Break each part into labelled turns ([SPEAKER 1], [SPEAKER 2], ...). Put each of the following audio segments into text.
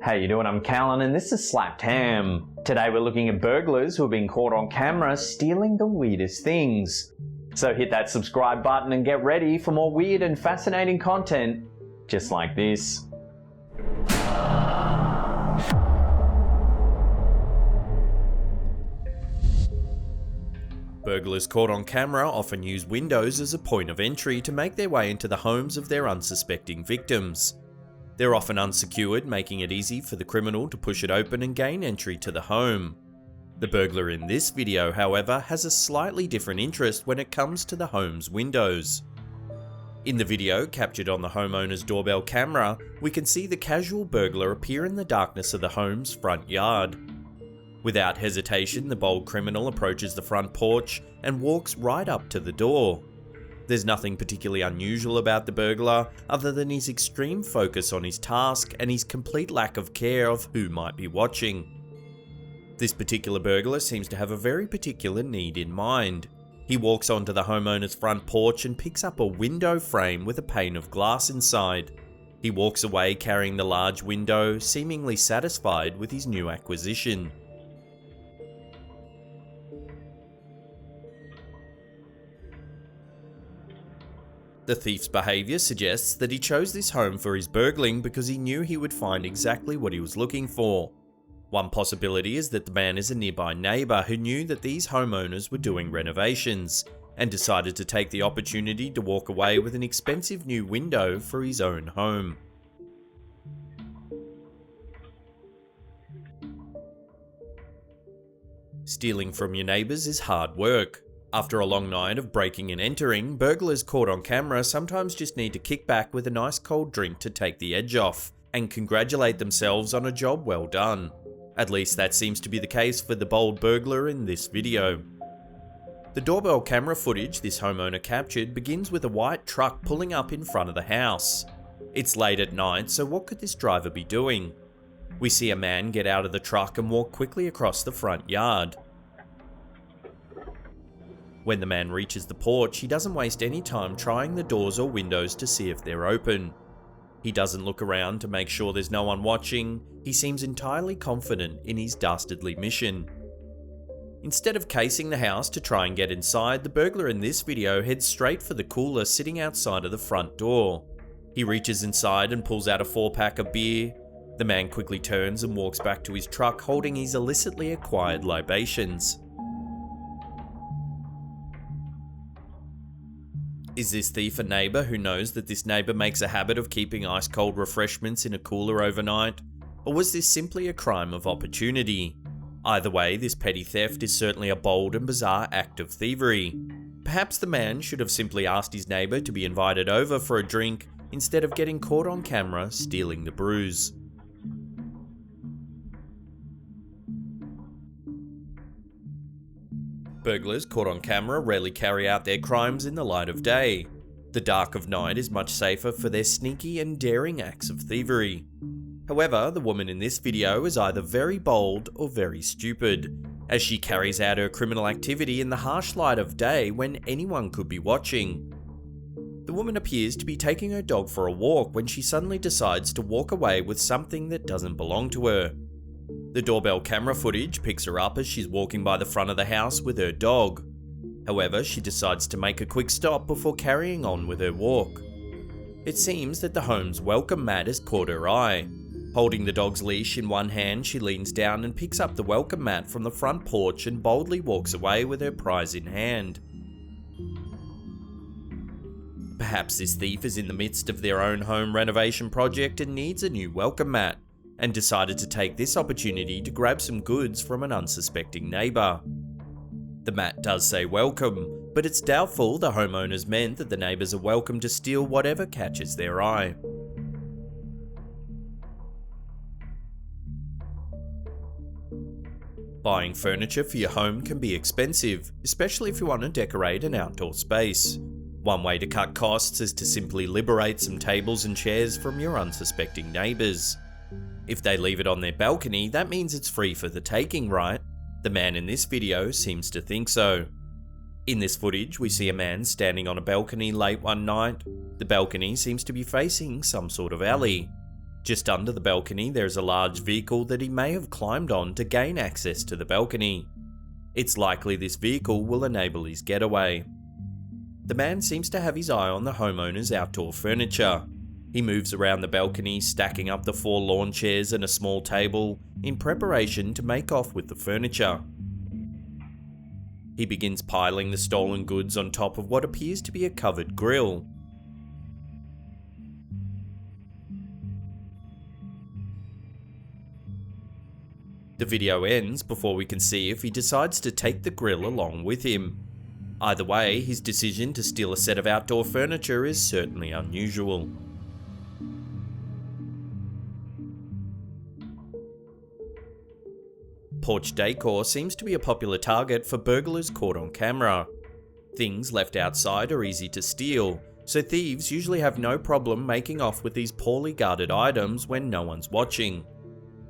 [SPEAKER 1] How you doing? I'm Callan and this is Slapped Ham. Today we're looking at burglars who have been caught on camera stealing the weirdest things. So hit that subscribe button and get ready for more weird and fascinating content just like this.
[SPEAKER 2] Burglars caught on camera often use windows as a point of entry to make their way into the homes of their unsuspecting victims. They're often unsecured, making it easy for the criminal to push it open and gain entry to the home. The burglar in this video, however, has a slightly different interest when it comes to the home's windows. In the video, captured on the homeowner's doorbell camera, we can see the casual burglar appear in the darkness of the home's front yard. Without hesitation, the bold criminal approaches the front porch and walks right up to the door. There's nothing particularly unusual about the burglar other than his extreme focus on his task and his complete lack of care of who might be watching. This particular burglar seems to have a very particular need in mind. He walks onto the homeowner's front porch and picks up a window frame with a pane of glass inside. He walks away carrying the large window, seemingly satisfied with his new acquisition. The thief's behaviour suggests that he chose this home for his burgling because he knew he would find exactly what he was looking for. One possibility is that the man is a nearby neighbour who knew that these homeowners were doing renovations, and decided to take the opportunity to walk away with an expensive new window for his own home. Stealing from your neighbours is hard work. After a long night of breaking and entering, burglars caught on camera sometimes just need to kick back with a nice cold drink to take the edge off, and congratulate themselves on a job well done. At least that seems to be the case for the bold burglar in this video. The doorbell camera footage this homeowner captured begins with a white truck pulling up in front of the house. It's late at night, so what could this driver be doing? We see a man get out of the truck and walk quickly across the front yard. When the man reaches the porch, he doesn't waste any time trying the doors or windows to see if they're open. He doesn't look around to make sure there's no one watching. He seems entirely confident in his dastardly mission. Instead of casing the house to try and get inside, the burglar in this video heads straight for the cooler sitting outside of the front door. He reaches inside and pulls out a 4-pack of beer. The man quickly turns and walks back to his truck holding his illicitly acquired libations. Is this thief a neighbour who knows that this neighbour makes a habit of keeping ice-cold refreshments in a cooler overnight? Or was this simply a crime of opportunity? Either way, this petty theft is certainly a bold and bizarre act of thievery. Perhaps the man should have simply asked his neighbour to be invited over for a drink instead of getting caught on camera stealing the brews. Burglars caught on camera rarely carry out their crimes in the light of day. The dark of night is much safer for their sneaky and daring acts of thievery. However, the woman in this video is either very bold or very stupid, as she carries out her criminal activity in the harsh light of day when anyone could be watching. The woman appears to be taking her dog for a walk when she suddenly decides to walk away with something that doesn't belong to her. The doorbell camera footage picks her up as she's walking by the front of the house with her dog. However, she decides to make a quick stop before carrying on with her walk. It seems that the home's welcome mat has caught her eye. Holding the dog's leash in one hand, she leans down and picks up the welcome mat from the front porch and boldly walks away with her prize in hand. Perhaps this thief is in the midst of their own home renovation project and needs a new welcome mat, and decided to take this opportunity to grab some goods from an unsuspecting neighbour. The mat does say welcome, but it's doubtful the homeowners meant that the neighbours are welcome to steal whatever catches their eye. Buying furniture for your home can be expensive, especially if you want to decorate an outdoor space. One way to cut costs is to simply liberate some tables and chairs from your unsuspecting neighbours. If they leave it on their balcony, that means it's free for the taking, right? The man in this video seems to think so. In this footage, we see a man standing on a balcony late one night. The balcony seems to be facing some sort of alley. Just under the balcony there is a large vehicle that he may have climbed on to gain access to the balcony. It's likely this vehicle will enable his getaway. The man seems to have his eye on the homeowner's outdoor furniture. He moves around the balcony, stacking up the 4 lawn chairs and a small table in preparation to make off with the furniture. He begins piling the stolen goods on top of what appears to be a covered grill. The video ends before we can see if he decides to take the grill along with him. Either way, his decision to steal a set of outdoor furniture is certainly unusual. Porch decor seems to be a popular target for burglars caught on camera. Things left outside are easy to steal, so thieves usually have no problem making off with these poorly guarded items when no one's watching.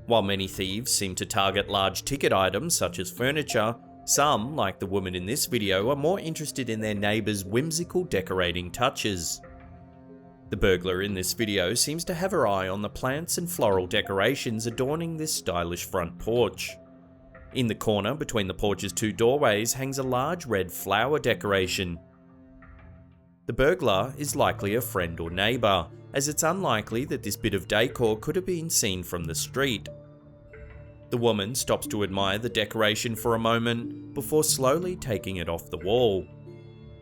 [SPEAKER 2] While many thieves seem to target large ticket items such as furniture, some, like the woman in this video, are more interested in their neighbours' whimsical decorating touches. The burglar in this video seems to have her eye on the plants and floral decorations adorning this stylish front porch. In the corner between the porch's 2 doorways hangs a large red flower decoration. The burglar is likely a friend or neighbour, as it's unlikely that this bit of decor could have been seen from the street. The woman stops to admire the decoration for a moment before slowly taking it off the wall.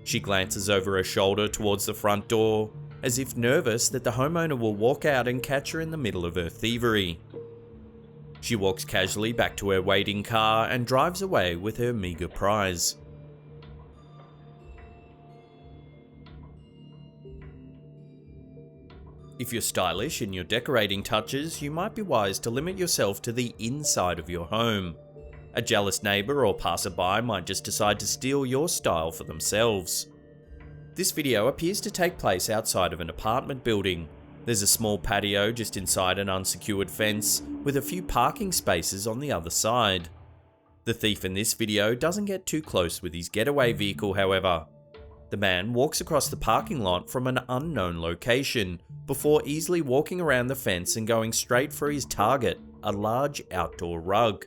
[SPEAKER 2] She glances over her shoulder towards the front door, as if nervous that the homeowner will walk out and catch her in the middle of her thievery. She walks casually back to her waiting car and drives away with her meagre prize. If you're stylish in your decorating touches, you might be wise to limit yourself to the inside of your home. A jealous neighbour or passerby might just decide to steal your style for themselves. This video appears to take place outside of an apartment building. There's a small patio just inside an unsecured fence, with a few parking spaces on the other side. The thief in this video doesn't get too close with his getaway vehicle, however. The man walks across the parking lot from an unknown location, before easily walking around the fence and going straight for his target, a large outdoor rug.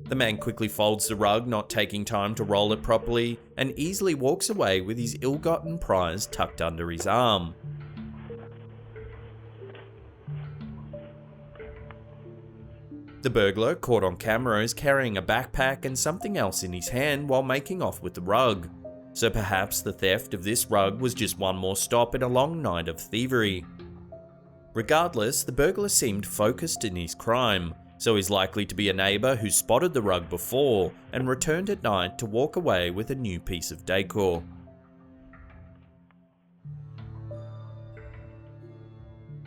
[SPEAKER 2] The man quickly folds the rug, not taking time to roll it properly, and easily walks away with his ill-gotten prize tucked under his arm. The burglar, caught on camera, is carrying a backpack and something else in his hand while making off with the rug. So perhaps the theft of this rug was just one more stop in a long night of thievery. Regardless, the burglar seemed focused in his crime, so he's likely to be a neighbour who spotted the rug before and returned at night to walk away with a new piece of decor.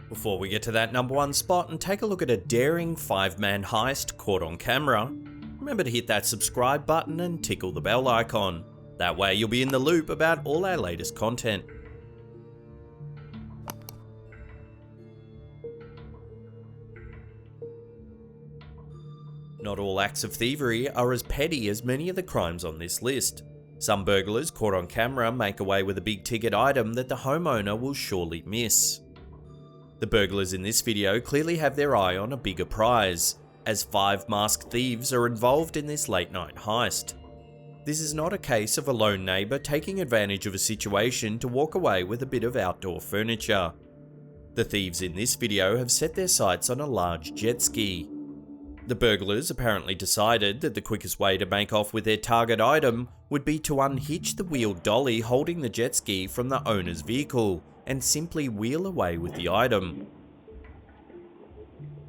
[SPEAKER 2] Before we get to that number 1 spot and take a look at a daring 5-man heist caught on camera, remember to hit that subscribe button and tickle the bell icon. That way you'll be in the loop about all our latest content. Not all acts of thievery are as petty as many of the crimes on this list. Some burglars caught on camera make away with a big ticket item that the homeowner will surely miss. The burglars in this video clearly have their eye on a bigger prize, as 5 masked thieves are involved in this late night heist. This is not a case of a lone neighbour taking advantage of a situation to walk away with a bit of outdoor furniture. The thieves in this video have set their sights on a large jet ski. The burglars apparently decided that the quickest way to make off with their target item would be to unhitch the wheeled dolly holding the jet ski from the owner's vehicle and simply wheel away with the item.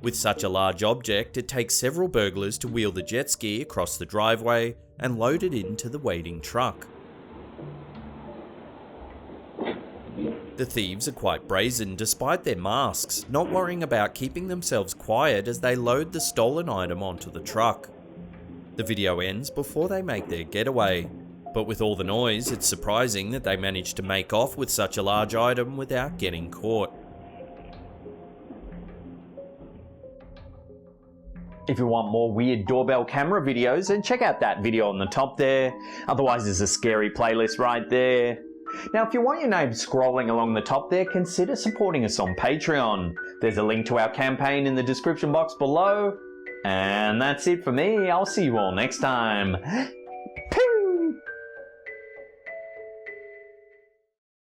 [SPEAKER 2] With such a large object, it takes several burglars to wheel the jet ski across the driveway and load it into the waiting truck. The thieves are quite brazen despite their masks, not worrying about keeping themselves quiet as they load the stolen item onto the truck. The video ends before they make their getaway, but with all the noise, it's surprising that they managed to make off with such a large item without getting caught.
[SPEAKER 1] If you want more weird doorbell camera videos, then check out that video on the top there. Otherwise, there's a scary playlist right there. Now, if you want your name scrolling along the top there, consider supporting us on Patreon. There's a link to our campaign in the description box below. And that's it for me. I'll see you all next time.